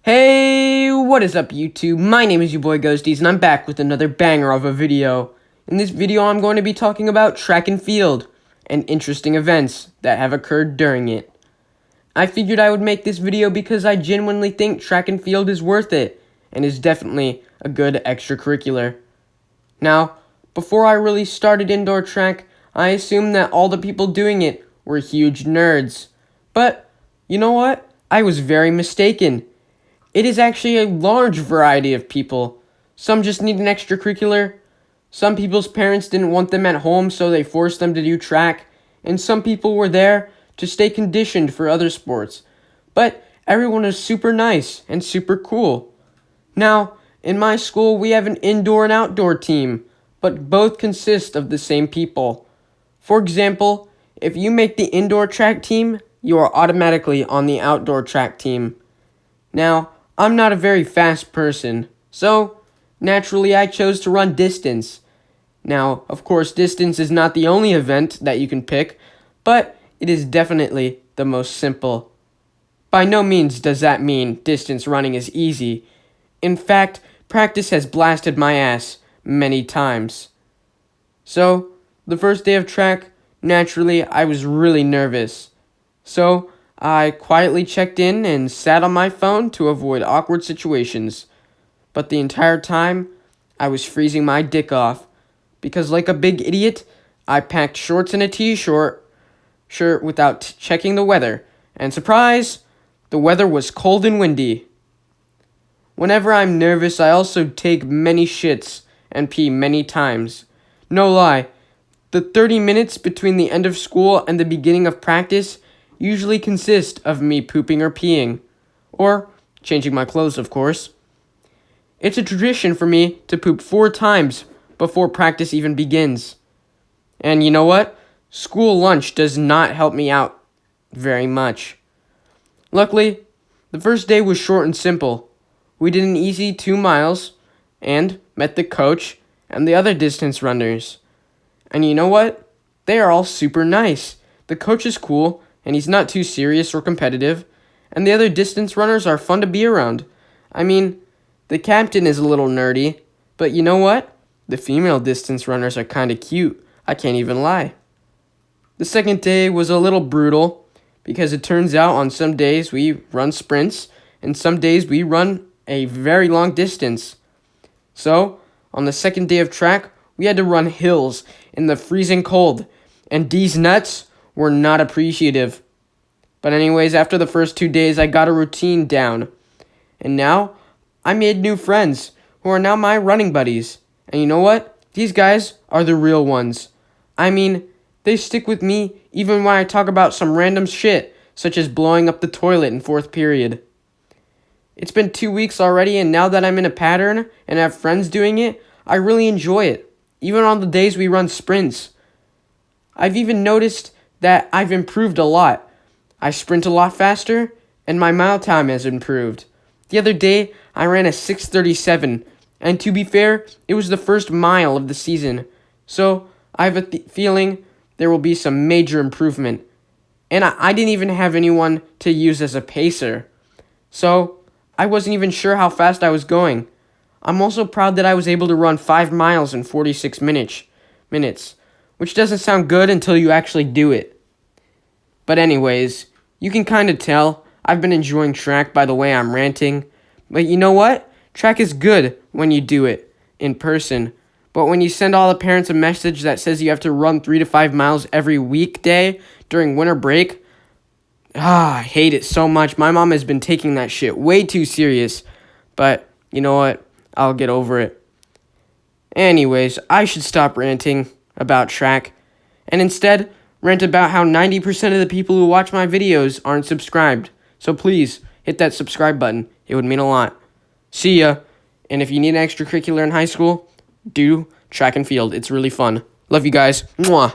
Hey, what is up YouTube? My name is your boy Ghosties and I'm back with another banger of a video. In this video I'm going to be talking about track and field and interesting events that have occurred during it. I figured I would make this video because I genuinely think track and field is worth it and is definitely a good extracurricular. Now, before I really started indoor track, I assumed that all the people doing it were huge nerds. But, you know what? I was very mistaken. It is actually a large variety of people. Some just need an extracurricular. Some people's parents didn't want them at home, so they forced them to do track. And some people were there to stay conditioned for other sports. But everyone is super nice and super cool. Now, in my school, we have an indoor and outdoor team, but both consist of the same people. For example, if you make the indoor track team, you are automatically on the outdoor track team. Now, I'm not a very fast person, so naturally I chose to run distance. Now, of course, distance is not the only event that you can pick, but it is definitely the most simple. By no means does that mean distance running is easy. In fact, practice has blasted my ass many times. So, the first day of track, naturally I was really nervous. So, I quietly checked in and sat on my phone to avoid awkward situations. But the entire time, I was freezing my dick off. Because like a big idiot, I packed shorts and a t-shirt without checking the weather. And surprise, the weather was cold and windy. Whenever I'm nervous, I also take many shits and pee many times. No lie, the 30 minutes between the end of school and the beginning of practice usually consist of me pooping or peeing. Or changing my clothes, of course. It's a tradition for me to poop 4 times before practice even begins. And you know what? School lunch does not help me out very much. Luckily, the first day was short and simple. We did an easy 2 miles and met the coach and the other distance runners. And you know what? They are all super nice. The coach is cool, and he's not too serious or competitive, and the other distance runners are fun to be around. I mean, the captain is a little nerdy, but you know what? The female distance runners are kinda cute. I can't even lie. The second day was a little brutal, because it turns out on some days we run sprints, and some days we run a very long distance. So, on the second day of track, we had to run hills in the freezing cold, and these nuts were not appreciative. But anyways, after the first 2 days, I got a routine down. And now, I made new friends, who are now my running buddies. And you know what? These guys are the real ones. I mean, they stick with me even when I talk about some random shit, such as blowing up the toilet in 4th period. It's been 2 weeks already, and now that I'm in a pattern and have friends doing it, I really enjoy it. Even on the days we run sprints. I've even noticed that I've improved a lot. I sprint a lot faster, and my mile time has improved. The other day, I ran a 6:37, and to be fair, it was the first mile of the season. So, I have a feeling there will be some major improvement. And I didn't even have anyone to use as a pacer. So, I wasn't even sure how fast I was going. I'm also proud that I was able to run 5 miles in 46 minutes, which doesn't sound good until you actually do it. But anyways, you can kind of tell I've been enjoying track by the way I'm ranting. But you know what? Track is good when you do it in person. But when you send all the parents a message that says you have to run 3 to 5 miles every weekday during winter break, I hate it so much. My mom has been taking that shit way too serious. But you know what? I'll get over it. Anyways, I should stop ranting about track and instead rant about how 90% of the people who watch my videos aren't subscribed. So please, hit that subscribe button. It would mean a lot. See ya. And if you need an extracurricular in high school, do track and field. It's really fun. Love you guys. Mwah.